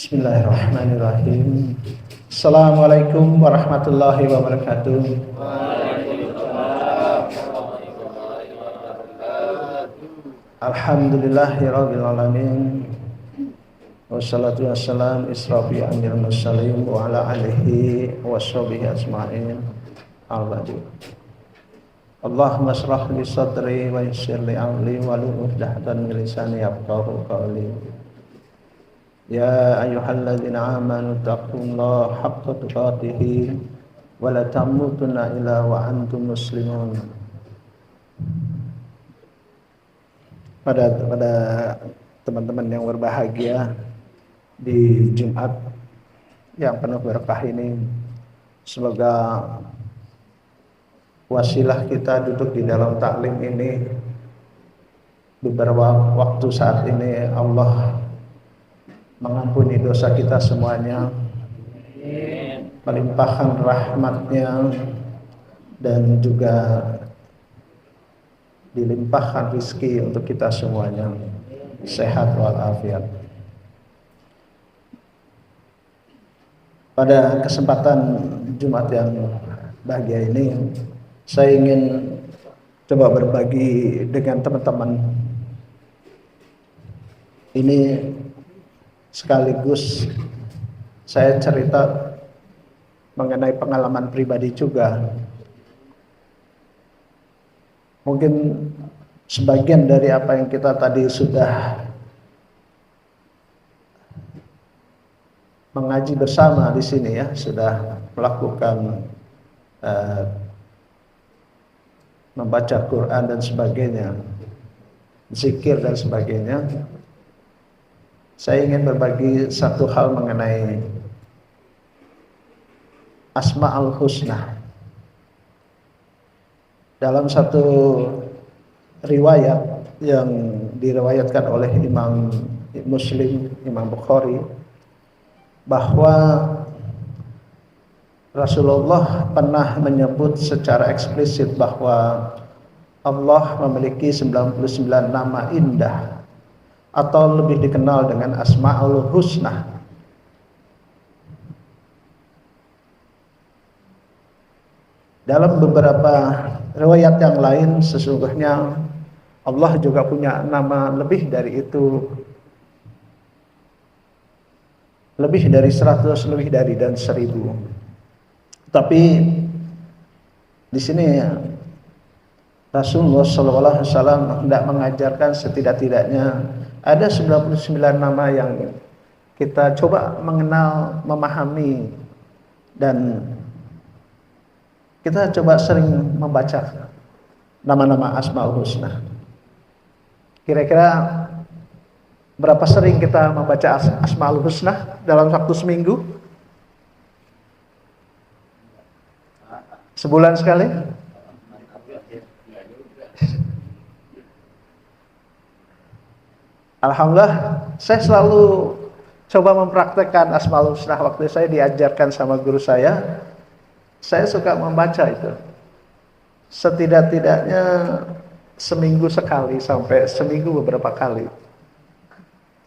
Bismillahirrahmanirrahim. Assalamualaikum warahmatullahi wabarakatuh. Alhamdulillahirabbil alamin. Wassalatu wassalam israfi anil mursalin wa ala alihi washabihi ajmain. Al-badi. Allahumma shrah li sadri wa yassir li amri wahlul 'uqdatam min lisani yafqahu qawli. Ya ayyuhalladzina amanu taqullaha haqqa tuqatih wa la tamutunna illa wa antum muslimun. Pada teman-teman yang berbahagia di Jumat yang penuh berkah ini, semoga wasilah kita duduk di dalam taklim ini beberapa waktu saat ini Allah mengampuni dosa kita semuanya, melimpahkan rahmatnya, dan juga dilimpahkan rizki untuk kita semuanya, sehat walafiat. Pada kesempatan Jumat yang bahagia ini, saya ingin coba berbagi dengan teman-teman. Ini sekaligus saya cerita mengenai pengalaman pribadi juga. Mungkin sebagian dari apa yang kita tadi sudah mengaji bersama di sini ya, sudah melakukan membaca Quran dan sebagainya, zikir dan sebagainya. Saya ingin berbagi satu hal mengenai Asma'ul Husna. Dalam satu riwayat yang diriwayatkan oleh Imam Muslim, Imam Bukhari, bahwa Rasulullah pernah menyebut secara eksplisit bahwa Allah memiliki 99 nama indah atau lebih dikenal dengan Asma'ul Husna. Dalam beberapa riwayat yang lain, sesungguhnya Allah juga punya nama lebih dari itu, lebih dari 100, lebih dari dan 1000. Tapi di sini Rasulullah SAW hendak mengajarkan setidak-tidaknya ada 99 nama yang kita coba mengenal, memahami, dan kita coba sering membaca nama-nama Asmaul Husna. Kira-kira berapa sering kita membaca Asmaul Husna dalam waktu seminggu? Sebulan sekali? Alhamdulillah, saya selalu coba mempraktekkan Asmaul Husna. Waktu saya diajarkan sama guru saya suka membaca itu. Setidak-tidaknya seminggu sekali sampai seminggu beberapa kali.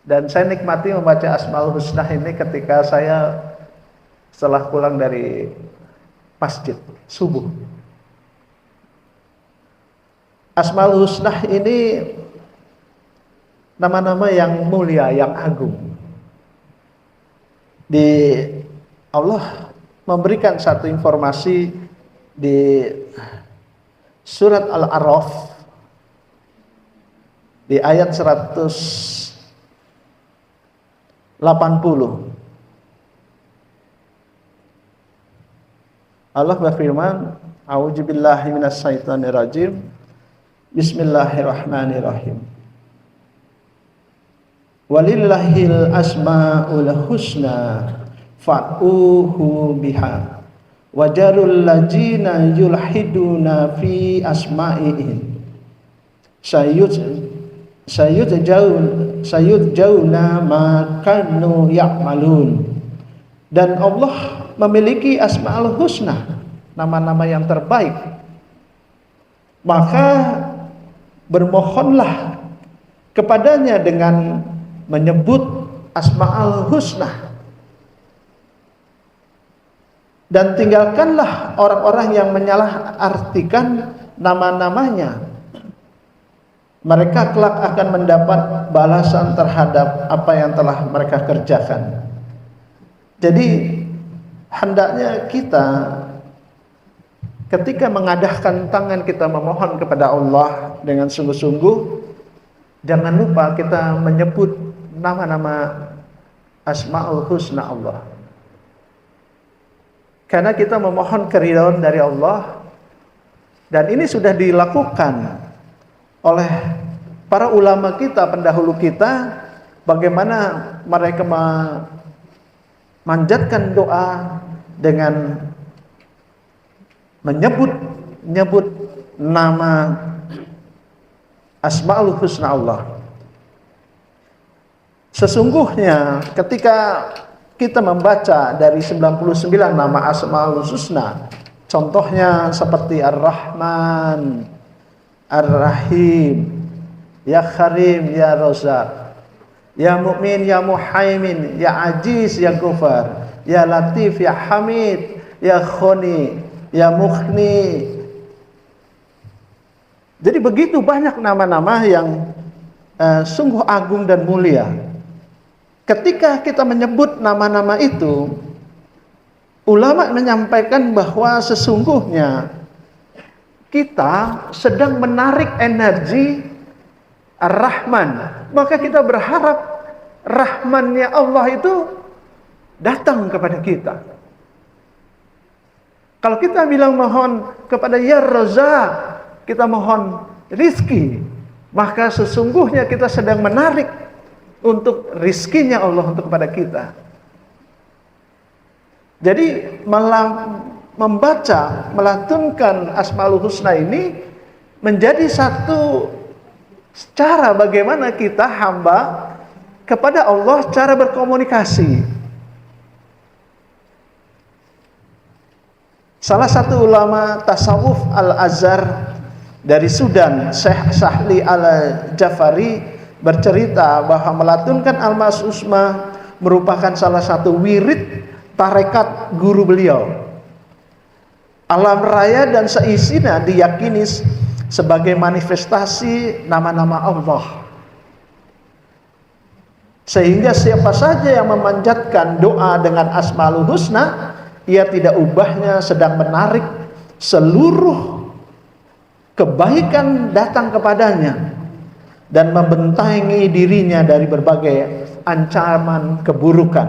Dan saya nikmati membaca Asmaul Husna ini ketika saya setelah pulang dari masjid subuh. Asmaul Husna ini nama-nama yang mulia, yang agung. Allah memberikan satu informasi di surat Al-A'raf di ayat 180. Allah berfirman, A'udzubillahi minasyaitonirrajim. Bismillahirrahmanirrahim. Walillahil asmaul husna fa'uhu biha wajarul ladzina yulhiduna fi asma'ihim sayudjauna ma kanu ya'malun. Dan Allah memiliki Asmaul Husna, nama-nama yang terbaik. Maka bermohonlah kepadanya dengan menyebut Asmaul Husna. Dan tinggalkanlah orang-orang yang menyalahartikan nama-namanya. Mereka kelak akan mendapat balasan terhadap apa yang telah mereka kerjakan. Jadi hendaknya kita ketika mengadahkan tangan kita memohon kepada Allah dengan sungguh-sungguh, jangan lupa kita menyebut nama-nama Asmaul Husna Allah. Karena kita memohon keridhaan dari Allah, dan ini sudah dilakukan oleh para ulama kita, pendahulu kita, bagaimana mereka memanjatkan doa dengan menyebut nama Asmaul Husna Allah. Sesungguhnya ketika kita membaca dari 99 nama Asmaul Husna, contohnya seperti Ar-Rahman, Ar-Rahim, Ya Karim, Ya Razak, Ya Mu'min, Ya Muhaimin, Ya Aziz, Ya Ghafar, Ya Latif, Ya Hamid, Ya Khoni, Ya Mughni. Jadi begitu banyak nama-nama yang sungguh agung dan mulia. Ketika kita menyebut nama-nama itu, ulama menyampaikan bahwa sesungguhnya kita sedang menarik energi Ar-Rahman. Maka kita berharap Rahmannya Allah itu datang kepada kita. Kalau kita bilang mohon kepada Ya Razak, kita mohon rizki, maka sesungguhnya kita sedang menarik untuk rizkinya Allah untuk kepada kita. Jadi membaca, melantunkan Asmaul Husna ini menjadi satu cara bagaimana kita hamba kepada Allah, cara berkomunikasi. Salah satu ulama tasawuf Al-Azhar dari Sudan, Syekh Sahli Al-Jafari, bercerita bahwa melantunkan Al-Mas'usma merupakan salah satu wirid tarekat guru beliau. Alam raya dan seisinya diyakini sebagai manifestasi nama-nama Allah. Sehingga siapa saja yang memanjatkan doa dengan Asmaul Husna, ia tidak ubahnya sedang menarik seluruh kebaikan datang kepadanya dan membentengi dirinya dari berbagai ancaman keburukan.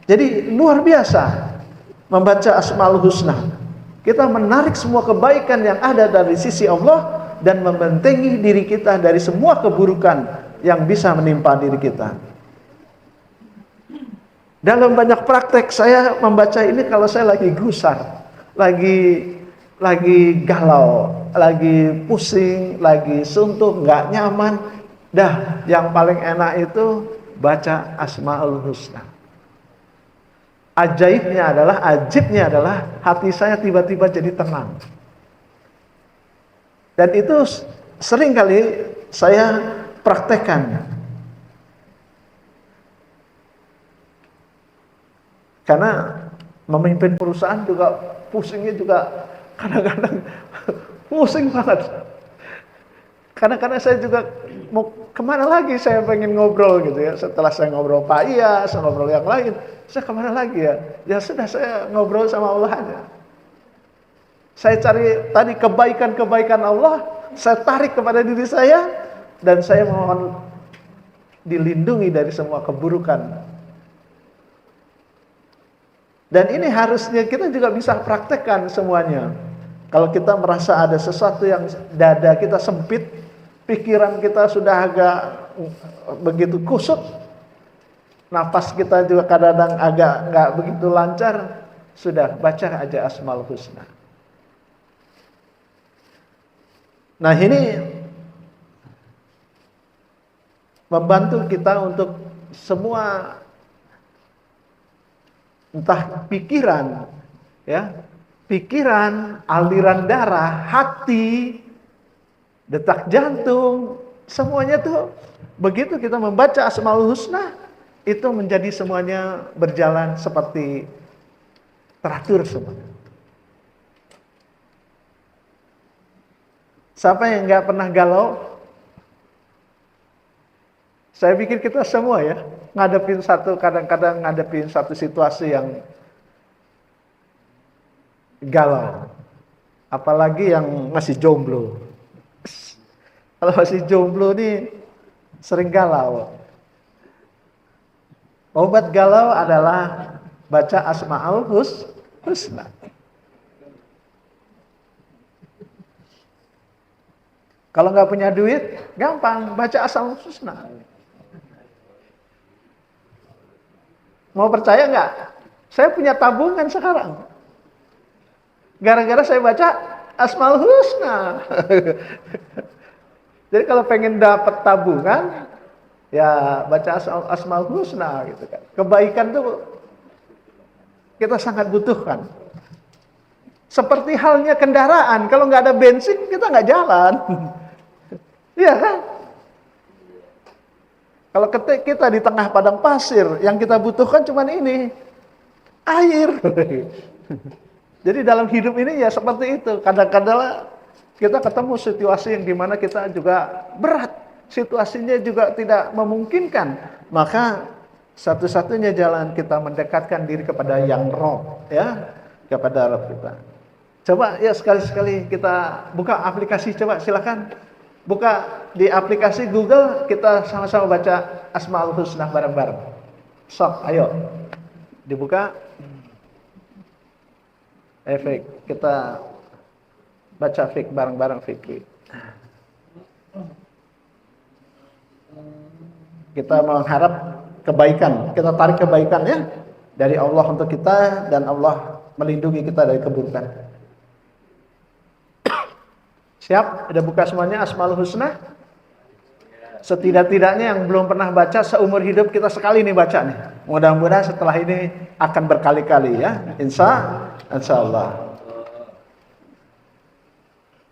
Jadi luar biasa membaca Asmaul Husna. Kita menarik semua kebaikan yang ada dari sisi Allah dan membentengi diri kita dari semua keburukan yang bisa menimpa diri kita. Dalam banyak praktek saya membaca ini kalau saya lagi gusar, lagi galau, lagi pusing, lagi suntuk, nggak nyaman. Dah, yang paling enak itu baca Asmaul Husna. Ajibnya adalah hati saya tiba-tiba jadi tenang. Dan itu sering kali saya praktekkan. Karena memimpin perusahaan juga pusingnya juga kadang-kadang pusing banget. Kadang-kadang saya juga mau kemana lagi, saya pengen ngobrol gitu ya. Setelah saya ngobrol Pak Iya, saya ngobrol yang lain, saya kemana lagi ya? Ya sudah, saya ngobrol sama Allah aja. Saya cari tadi kebaikan-kebaikan Allah, saya tarik kepada diri saya, dan saya mohon dilindungi dari semua keburukan. Dan ini harusnya kita juga bisa praktekkan semuanya. Kalau kita merasa ada sesuatu yang dada kita sempit, pikiran kita sudah agak begitu kusut, nafas kita juga kadang-kadang agak nggak begitu lancar, sudah baca aja Asmaul Husna. Nah, ini membantu kita untuk semua, entah pikiran, ya, pikiran, aliran darah, hati, detak jantung, semuanya tuh begitu kita membaca Asmaul Husna, itu menjadi semuanya berjalan seperti teratur semua. Siapa yang nggak pernah galau? Saya pikir kita semua ya, kadang-kadang ngadepin satu situasi yang galau. Apalagi yang masih jomblo. Kalau masih jomblo nih sering galau. Obat galau adalah baca Asmaul Husna. Kalau nggak punya duit, gampang baca Asmaul Husna. Mau percaya nggak? Saya punya tabungan sekarang. Gara-gara saya baca Asmaul Husna. Jadi kalau pengen dapat tabungan, ya baca Asmaul Husna gitu kan. Kebaikan tuh kita sangat butuhkan. Seperti halnya kendaraan, kalau nggak ada bensin kita nggak jalan. Iya kan? Kalau kita di tengah padang pasir, yang kita butuhkan cuma ini, air. Jadi dalam hidup ini ya seperti itu. Kadang-kadang kita ketemu situasi yang dimana kita juga berat, situasinya juga tidak memungkinkan. Maka satu-satunya jalan kita mendekatkan diri kepada yang Rob, ya, kepada Rob kita. Coba ya sekali-sekali kita buka aplikasi, coba silakan. Buka di aplikasi Google, kita sama-sama baca Asmaul Husna bareng-bareng. Sok, ayo. Dibuka. Efek, kita baca fik bareng-bareng fikih. Kita mengharap kebaikan, kita tarik kebaikan ya dari Allah untuk kita, dan Allah melindungi kita dari keburukan. Siap? Udah buka semuanya Asmaul Husna? Setidak-tidaknya yang belum pernah baca seumur hidup kita sekali nih baca nih. Mudah-mudahan setelah ini akan berkali-kali ya. Insya Allah.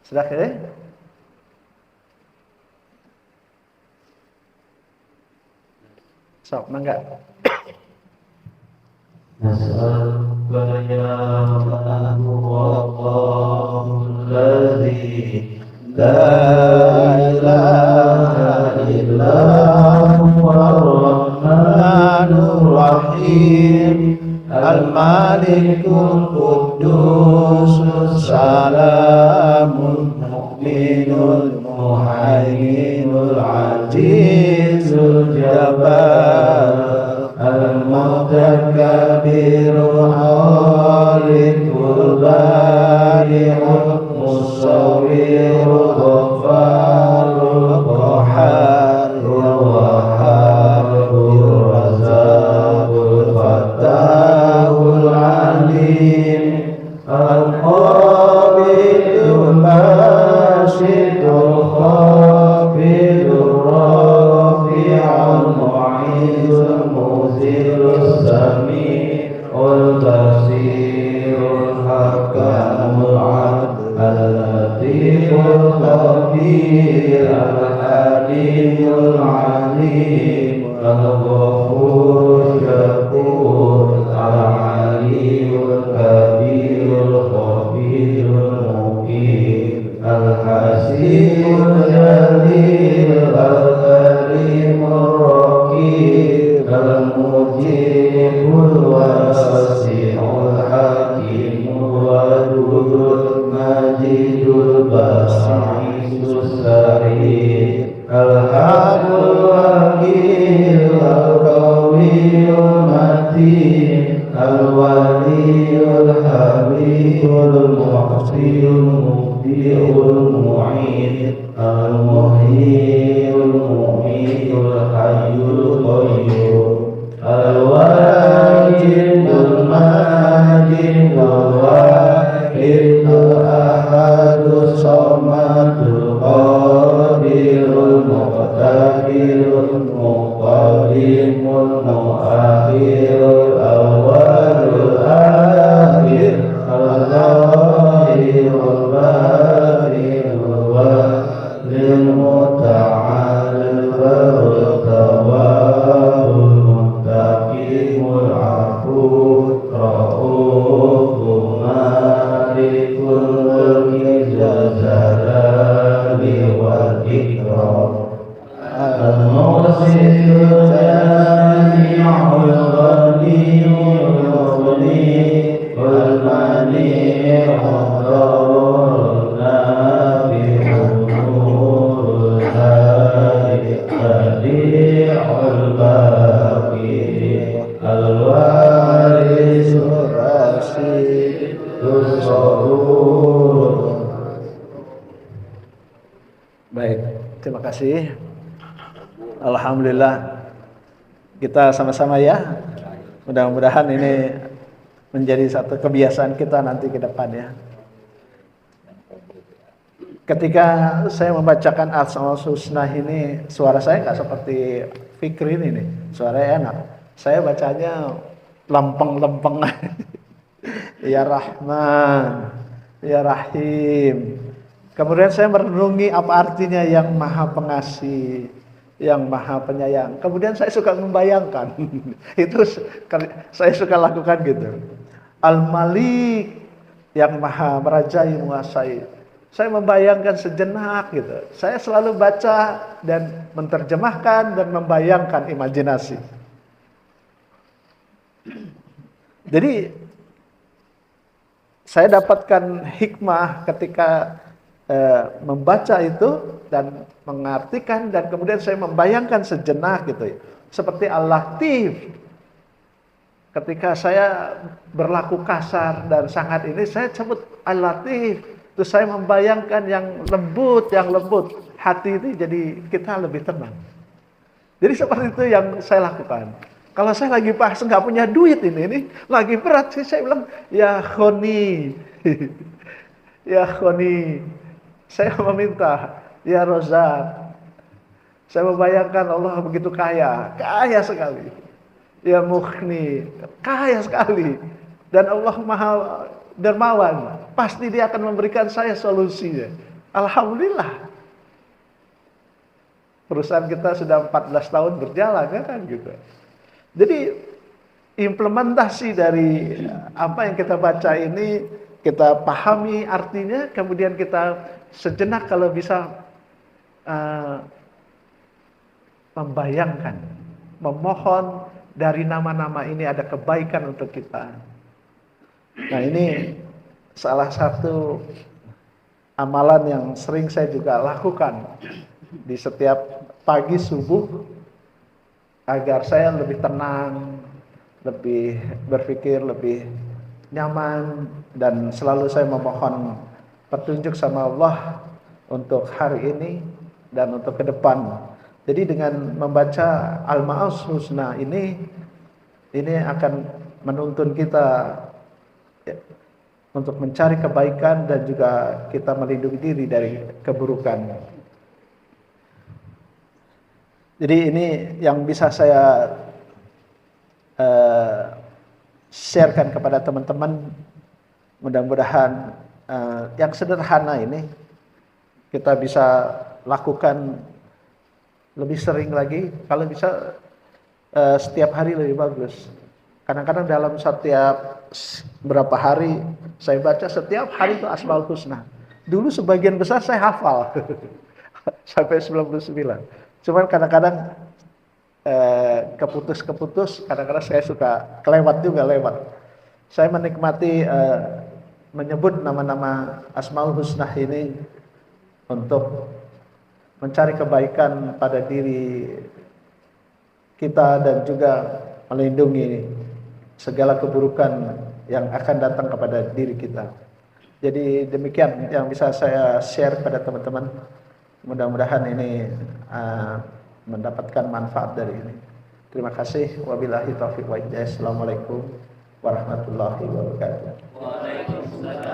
Sudah ya? Sok, mangga. Nas'aluka ya Allahul ladzi la ilaha illa huwar rahmanur rahim al-malikul quddusus salamul mu'minul muhaiminul azizul jabbar al-mutakabbiru alikul bari'ul musawwirul ghafarul qaharul wahhabul razaqul fattahul alim al-qabidul basidul khafidul rafi'ul mu'izul muzilus sami'ul basirul hakamul al-latiful khabir al-halimul alim al-ghafurul syakur al-aliyul kabirul khabirul muqim al-hasibul jalil al-karimur raqib al-mujibul wasi'ul hakimul wadudul majidul basisus sari al-habul wakil al-qawiyul matin al-waliyul habibul muhsiyul mubdi'ul mu'in al-muhyiyul mu'minul hayyul qayyum al-wajidul majidul wahidul ahadus samadul qadirul muqtadirul muqaddimul muakhirul awwalul akhir al-zahirul batinul walil muta'alil bartawabul muttaqimul afur ra'uf kasih. Alhamdulillah kita sama-sama ya. Mudah-mudahan ini menjadi satu kebiasaan kita nanti ke depannya. Ketika saya membacakan Asmaul Husna ini, suara saya nggak seperti Fikri ini nih. Suaranya enak. Saya bacanya lempeng-lempeng. Ya Rahman, Ya Rahim. Kemudian saya merenungi apa artinya yang Maha Pengasih, yang Maha Penyayang. Kemudian saya suka membayangkan. Itu saya suka lakukan gitu. Al-Malik, yang Maha Merajai, Menguasai. Saya membayangkan sejenak gitu. Saya selalu baca dan menerjemahkan dan membayangkan imajinasi. Jadi saya dapatkan hikmah ketika membaca itu dan mengartikan, dan kemudian saya membayangkan sejenak gitu ya. Seperti Al-Latif. Ketika saya berlaku kasar dan sangat ini, saya sebut Al-Latif. Terus saya membayangkan yang lembut. Hati itu jadi kita lebih tenang. Jadi seperti itu yang saya lakukan. Kalau saya lagi pas nggak punya duit ini lagi berat sih, saya bilang ya Khoni, ya Khoni, saya meminta ya Rozak. Saya membayangkan Allah begitu kaya sekali. Ya Mukhni, kaya sekali. Dan Allah Maha Dermawan, pasti Dia akan memberikan saya solusinya. Alhamdulillah. Perusahaan kita sudah 14 tahun berjalan kan gitu. Jadi implementasi dari apa yang kita baca ini, kita pahami artinya, kemudian kita sejenak kalau bisa membayangkan, memohon dari nama-nama ini ada kebaikan untuk kita. Nah, ini salah satu amalan yang sering saya juga lakukan di setiap pagi subuh agar saya lebih tenang, lebih berpikir lebih nyaman, dan selalu saya memohon petunjuk sama Allah untuk hari ini dan untuk ke depan. Jadi dengan membaca Al-Ma'ul Husna ini akan menuntun kita untuk mencari kebaikan dan juga kita melindungi diri dari keburukan. Jadi ini yang bisa saya sharekan kepada teman-teman. Mudah-mudahan yang sederhana ini kita bisa lakukan lebih sering lagi. Kalau bisa setiap hari lebih bagus. Kadang-kadang dalam setiap berapa hari saya baca, setiap hari itu Asmaul Husna. Dulu sebagian besar saya hafal sampai 99. Cuman kadang-kadang keputus, kadang-kadang saya suka kelewat juga lewat. Saya menikmati menyebut nama-nama Asmaul Husna ini untuk mencari kebaikan pada diri kita dan juga melindungi segala keburukan yang akan datang kepada diri kita. Jadi demikian yang bisa saya share pada teman-teman. Mudah-mudahan ini mendapatkan manfaat dari ini. Terima kasih. Wabillahi taufiq wa hidayah. Assalamualaikum warahmatullahi wabarakatuh. Waalaikumsalam.